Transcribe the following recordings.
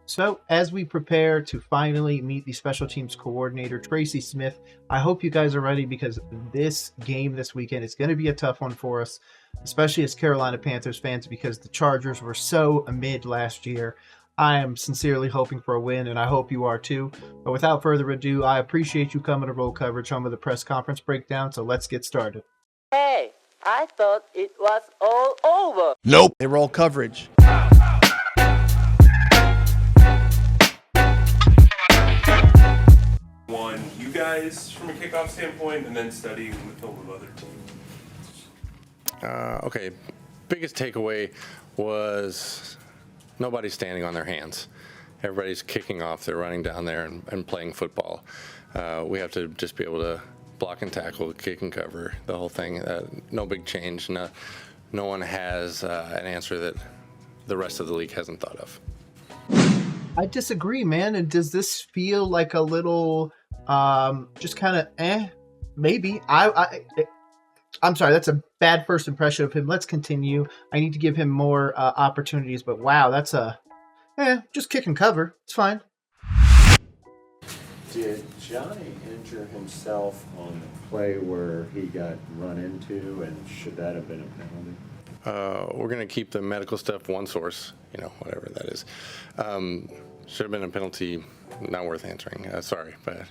So, as we prepare to finally meet the special teams coordinator, Tracy Smith, I hope you guys are ready because this game this weekend is going to be a tough one for us, especially as Carolina Panthers fans, because the Chargers were so amid last year. I am sincerely hoping for a win, and I hope you are too. But without further ado, I appreciate you coming to Roll Coverage, home of the press conference breakdown, so let's get started. Hey, I thought it was all over. Nope. They roll coverage. One, you guys from a kickoff standpoint, and then studying the film of other teams. Okay, biggest takeaway was nobody's standing on their hands. Everybody's kicking off. They're running down there and playing football. We have to just be able to block and tackle, kick and cover, the whole thing. No big change. No one has an answer that the rest of the league hasn't thought of. I disagree, man. And does this feel like a little, just kind of, maybe. I'm sorry, that's a bad first impression of him. Let's continue. I need to give him more opportunities, but wow, that's just kick and cover. It's fine. Did Johnny injure himself on the play where he got run into, and should that have been a penalty? We're going to keep the medical stuff one source, whatever that is. Should have been a penalty, not worth answering. Sorry, but,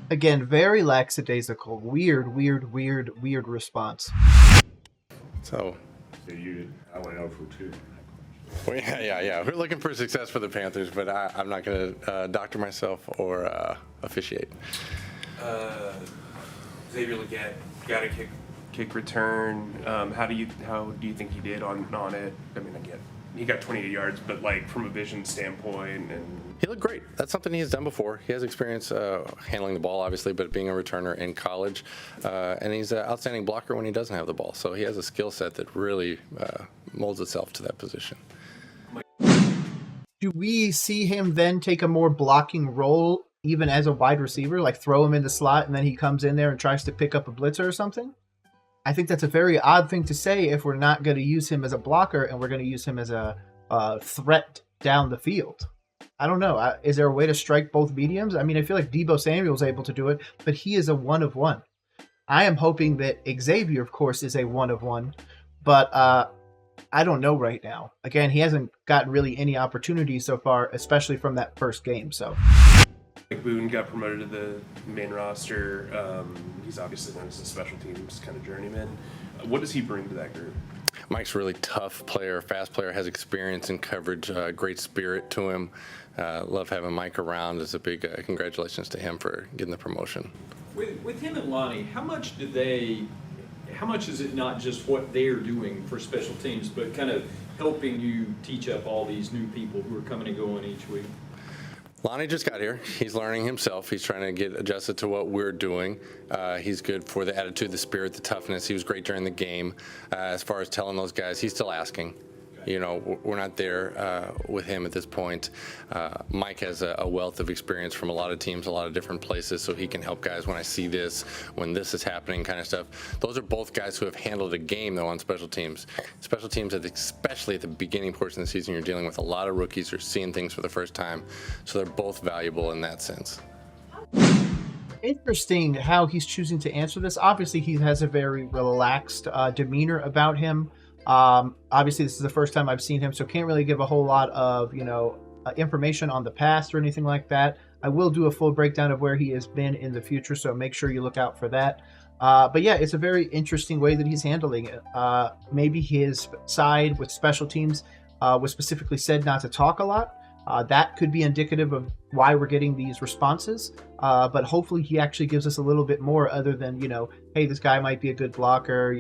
Again, very lackadaisical. Weird response. So I went over 2. Well, yeah. We're looking for success for the Panthers, but I'm not going to doctor myself or officiate. Xavier Legette got a kick return. How do you think he did on it? I mean, again, he got 28 yards, but like from a vision standpoint, and he looked great. That's something he has done before. He has experience handling the ball, obviously, but being a returner in college, and he's an outstanding blocker when he doesn't have the ball. So he has a skill set that really molds itself to that position. Do we see him then take a more blocking role, even as a wide receiver, like throw him in the slot and then he comes in there and tries to pick up a blitzer or something? I think that's a very odd thing to say if we're not going to use him as a blocker and we're going to use him as a threat down the field. I don't know. Is there a way to strike both mediums? I mean, I feel like Deebo Samuel's able to do it, but he is a one of one. I am hoping that Xavier, of course, is a one of one, but I don't know right now. Again, he hasn't gotten really any opportunities so far, especially from that first game. So, Boone got promoted to the main roster. He's obviously known as a special teams kind of journeyman. What does he bring to that group? Mike's a really tough player, fast player, has experience in coverage, great spirit to him. Love having Mike around. It's a big congratulations to him for getting the promotion. With him and Lonnie, how much is it not just what they're doing for special teams, but kind of helping you teach up all these new people who are coming and going each week? Lonnie just got here. He's learning himself. He's trying to get adjusted to what we're doing. He's good for the attitude, the spirit, the toughness. He was great during the game. As far as telling those guys, he's still asking. We're not there with him at this point. Mike has a wealth of experience from a lot of teams, a lot of different places, so he can help guys when I see this, when this is happening kind of stuff. Those are both guys who have handled a game, though, on special teams. Special teams, especially at the beginning portion of the season, you're dealing with a lot of rookies who are seeing things for the first time, so they're both valuable in that sense. Interesting how he's choosing to answer this. Obviously, he has a very relaxed demeanor about him. Obviously, this is the first time I've seen him, so can't really give a whole lot of, information on the past or anything like that. I will do a full breakdown of where he has been in the future, so make sure you look out for that. But yeah, it's a very interesting way that he's handling it. Maybe his side with special teams was specifically said not to talk a lot. That could be indicative of why we're getting these responses. But hopefully he actually gives us a little bit more other than, hey, this guy might be a good blocker,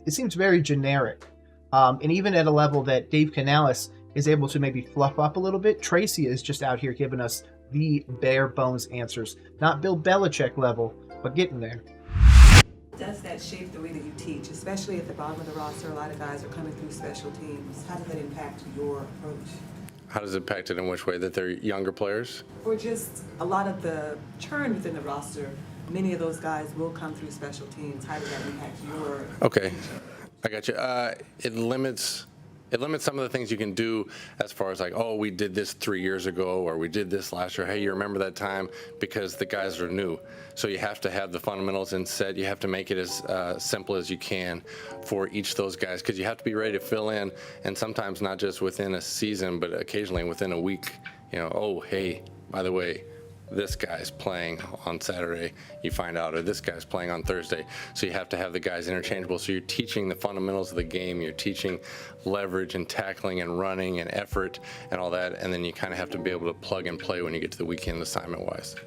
it seems very generic. And even at a level that Dave Canales is able to maybe fluff up a little bit, Tracy is just out here giving us the bare bones answers. Not Bill Belichick level, but getting there. Does that shape the way that you teach, especially at the bottom of the roster? A lot of guys are coming through special teams. How does that impact your approach? How does it impact it in which way? That they're younger players? Or just a lot of the churn within the roster. Many of those guys will come through special teams. How does that impact your Okay, I got you. It limits It limits some of the things you can do as far as like, oh, we did this 3 years ago, or we did this last year. Hey, you remember that time? Because the guys are new. So you have to have the fundamentals in set. You have to make it as simple as you can for each of those guys, because you have to be ready to fill in, and sometimes not just within a season, but occasionally within a week. Oh, hey, by the way, this guy's playing on Saturday, you find out, or this guy's playing on Thursday. So you have to have the guys interchangeable. So you're teaching the fundamentals of the game. You're teaching leverage and tackling and running and effort and all that. And then you kind of have to be able to plug and play when you get to the weekend assignment-wise.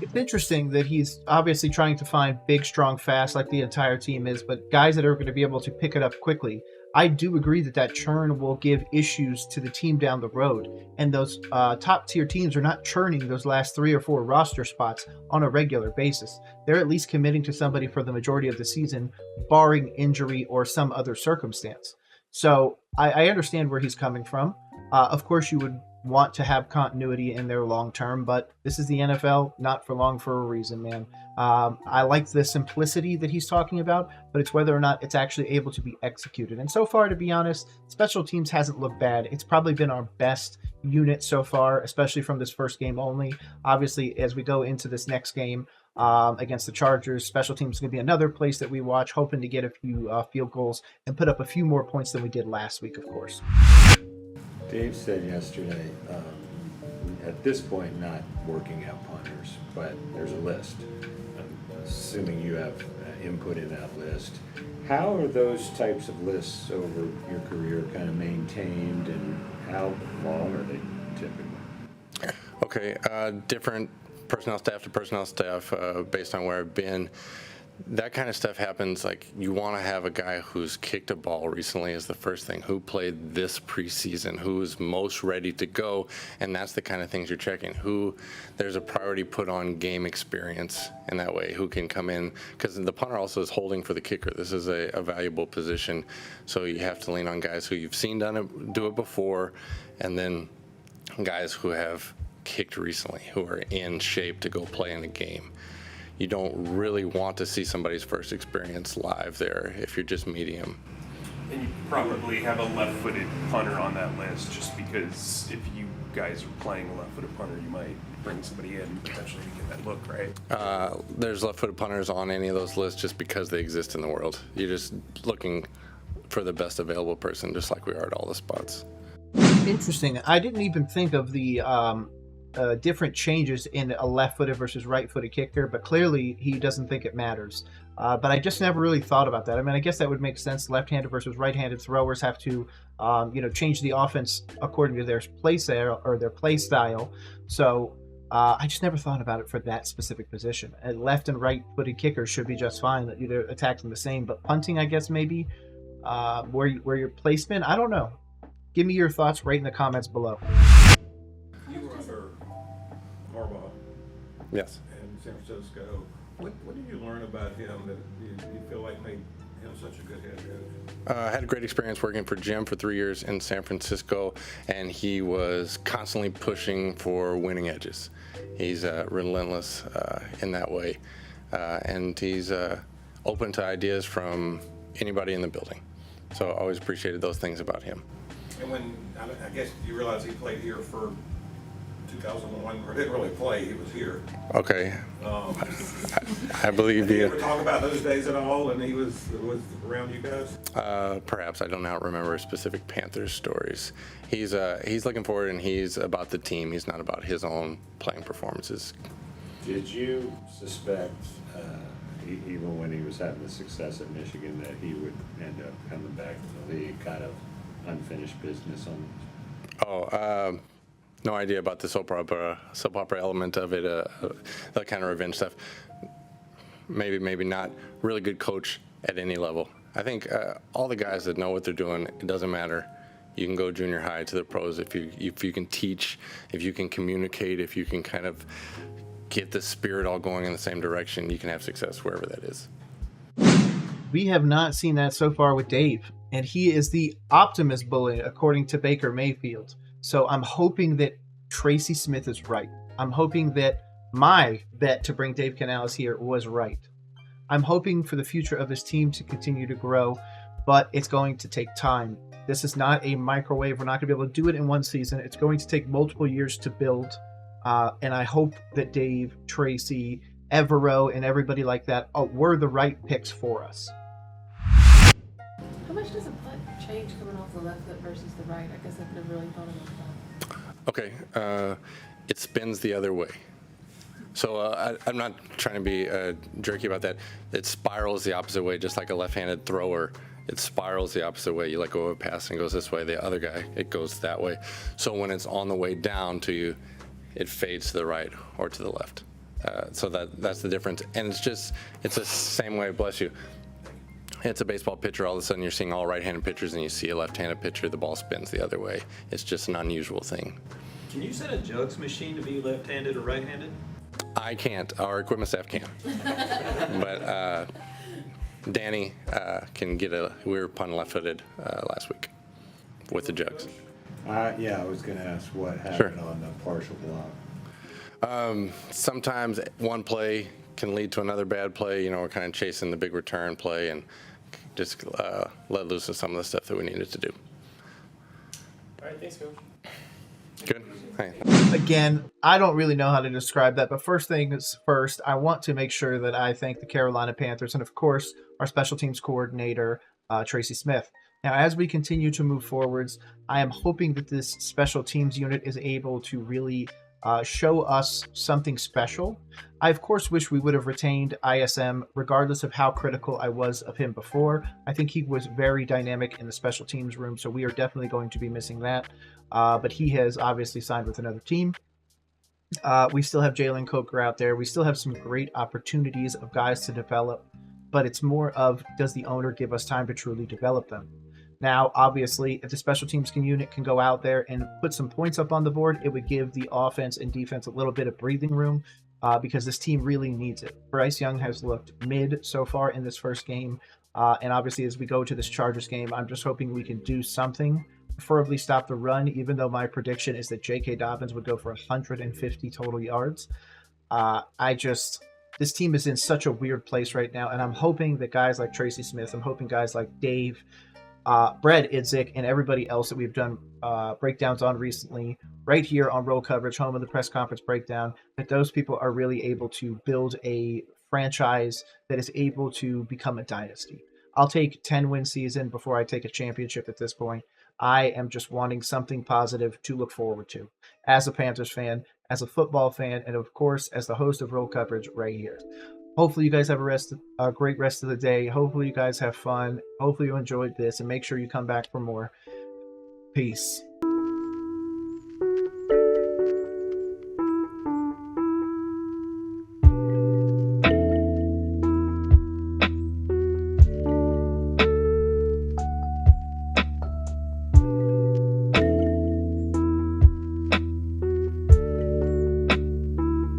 It's interesting that he's obviously trying to find big, strong, fast, like the entire team is, but guys that are going to be able to pick it up quickly. I do agree that churn will give issues to the team down the road. And those top-tier teams are not churning those last 3 or 4 roster spots on a regular basis. They're at least committing to somebody for the majority of the season, barring injury or some other circumstance. So I understand where he's coming from. Of course, you would want to have continuity in their long term, but this is the NFL, not for long for a reason, man. I like the simplicity that he's talking about, but it's whether or not it's actually able to be executed. And so far, to be honest, special teams hasn't looked bad. It's probably been our best unit so far, especially from this first game only. Obviously, as we go into this next game against the Chargers, special teams is going to be another place that we watch, hoping to get a few field goals and put up a few more points than we did last week, of course. Dave said yesterday, at this point, not working out punters, but there's a list. I'm assuming you have input in that list. How are those types of lists over your career kind of maintained, and how long are they typically? Okay, different personnel staff to personnel staff based on where I've been. That kind of stuff happens. Like, you want to have a guy who's kicked a ball recently is the first thing. Who played this preseason? Who is most ready to go? And that's the kind of things you're checking. There's a priority put on game experience in that way. Who can come in? Because the punter also is holding for the kicker. This is a valuable position. So you have to lean on guys who you've seen do it before, and then guys who have kicked recently, who are in shape to go play in a game. You don't really want to see somebody's first experience live there if you're just medium. And you probably have a left-footed punter on that list, just because if you guys are playing a left-footed punter, you might bring somebody in potentially to get that look, right? There's left-footed punters on any of those lists just because they exist in the world. You're just looking for the best available person, just like we are at all the spots. Interesting. I didn't even think of the different changes in a left-footed versus right-footed kicker, but clearly he doesn't think it matters. But I just never really thought about that. I mean, I guess that would make sense. Left-handed versus right-handed throwers have to, change the offense according to their play style or their play style. So I just never thought about it for that specific position. And left and right-footed kickers should be just fine. Either attacking the same, but punting, I guess maybe where your placement. I don't know. Give me your thoughts right in the comments below. You were under Harbaugh Yes. in San Francisco. What did you learn about him that you feel like made him such a good head coach? I had a great experience working for Jim for 3 years in San Francisco, and he was constantly pushing for winning edges. He's relentless in that way, and he's open to ideas from anybody in the building. So I always appreciated those things about him. And when, I guess you realize he played here for 2001, or didn't really play, he was here. Okay. I believe Did you you. ever talk about those days at all, and he was around you guys? Perhaps. I do not remember specific Panthers stories. He's looking forward, and he's about the team. He's not about his own playing performances. Did you suspect, even when he was having the success at Michigan, that he would end up coming back to the league, kind of unfinished business on? No idea about the soap opera element of it, that kind of revenge stuff. Maybe not. Really good coach at any level. I think all the guys that know what they're doing, it doesn't matter. You can go junior high to the pros if you can teach, if you can communicate, if you can kind of get the spirit all going in the same direction, you can have success wherever that is. We have not seen that so far with Dave, and he is the optimist bully according to Baker Mayfield. So I'm hoping that Tracy Smith is right. I'm hoping that my bet to bring Dave Canales here was right. I'm hoping for the future of this team to continue to grow, but it's going to take time. This is not a microwave. We're not going to be able to do it in one season. It's going to take multiple years to build. And I hope that Dave, Tracy, Evero, and everybody like that were the right picks for us. How much does a punt change coming off the left foot versus the right? I guess I could have really thought about that. Okay, it spins the other way. So I'm not trying to be jerky about that. It spirals the opposite way, just like a left-handed thrower. It spirals the opposite way. You let go of a pass and it goes this way. The other guy, it goes that way. So when it's on the way down to you, it fades to the right or to the left. So that's the difference. And it's the same way, bless you. It's a baseball pitcher. All of a sudden you're seeing all right-handed pitchers and you see a left-handed pitcher, the ball spins the other way. It's just an unusual thing. Can you set a jugs machine to be left-handed or right-handed? I can't. Our equipment staff can. But Danny can get we were punting left-footed last week with the jugs. Yeah, I was going to ask what happened on the partial block. Sometimes one play can lead to another bad play. You know, we're kind of chasing the big return play and just let loose of some of the stuff that we needed to do. All right, thanks, Coach. Good. Hey. Again, I don't really know how to describe that, but first things first, I want to make sure that I thank the Carolina Panthers and, of course, our special teams coordinator, Tracy Smith. Now, as we continue to move forwards, I am hoping that this special teams unit is able to really show us something special. I, of course, wish we would have retained ISM, regardless of how critical I was of him before. I think he was very dynamic in the special teams room, so we are definitely going to be missing that. But he has obviously signed with another team. We still have Jalen Coker out there. We still have some great opportunities of guys to develop, but it's more of, does the owner give us time to truly develop them? Now, obviously, if the special teams unit can go out there and put some points up on the board, it would give the offense and defense a little bit of breathing room because this team really needs it. Bryce Young has looked mid so far in this first game. And obviously, as we go to this Chargers game, I'm just hoping we can do something, preferably stop the run, even though my prediction is that J.K. Dobbins would go for 150 total yards. This team is in such a weird place right now, and I'm hoping that guys like Tracy Smith, I'm hoping guys like Dave, Brad Idzik, and everybody else that we've done breakdowns on recently, right here on Roll Coverage, home of the press conference breakdown, that those people are really able to build a franchise that is able to become a dynasty. I'll take 10-win season before I take a championship at this point. I am just wanting something positive to look forward to as a Panthers fan, as a football fan, and of course, as the host of Roll Coverage right here. Hopefully you guys have a great rest of the day. Hopefully you guys have fun. Hopefully you enjoyed this, and make sure you come back for more. Peace.